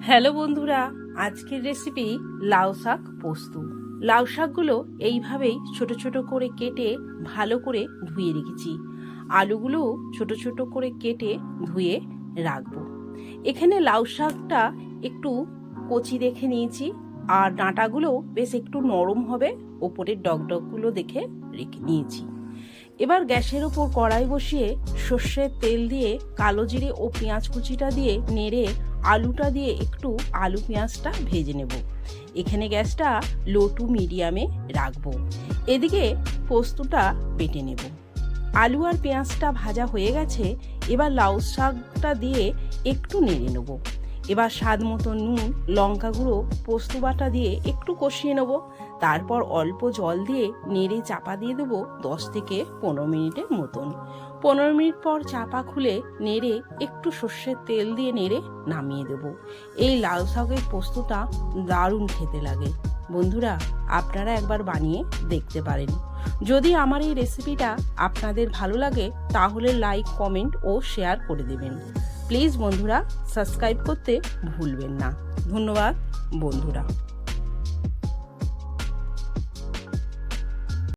Hello বন্ধুরা, আজকের recipe লাউ শাক পোস্ত। লাউ শাকগুলো এইভাবেই ছোট ছোট করে কেটে ভালো করে ধুয়ে রেখেছি। আলুগুলো ছোট ছোট করে কেটে ধুয়ে রাখবো। এখানে লাউ শাকটা একটু কচি দেখে নিয়েছি, আর ডাঁটাগুলো বেশ একটু নরম হবে, ওপরের ডগডগগুলো দেখে রেখে নিয়েছি। এবার গ্যাসের ওপর কড়াই বসিয়ে সর্ষের তেল দিয়ে কালো জিরে ও পেঁয়াজ কুচিটা দিয়ে নেড়ে আলুটা দিয়ে একটু আলু পেঁয়াজটা ভেজে নেব। এখানে গ্যাসটা লো টু মিডিয়ামে রাখবো। এদিকে পোস্তটা বেটে নেব। আলু আর পেঁয়াজটা ভাজা হয়ে গেছে। এবার লাউ শাকটা দিয়ে একটু নেড়ে নেব। এবার স্বাদ মতো নুন, লঙ্কা গুঁড়ো, পোস্ত বাটা দিয়ে একটু কষিয়ে নেব। তারপর অল্প জল দিয়ে নেড়ে চাপা দিয়ে দেবো 10 থেকে 15 মিনিটের মতন। 15 মিনিট পর চাপা খুলে নেড়ে একটু সর্ষের তেল দিয়ে নেড়ে নামিয়ে দেবো। এই লাউ শাকের পোস্তটা দারুণ খেতে লাগে। বন্ধুরা, আপনারা একবার বানিয়ে দেখতে পারেন। যদি আমার এই রেসিপিটা আপনাদের ভালো লাগে তাহলে লাইক, কমেন্ট ও শেয়ার করে দেবেন। প্লিজ বন্ধুরা, সাবস্ক্রাইব করতে ভুলবেন না। ধন্যবাদ বন্ধুরা।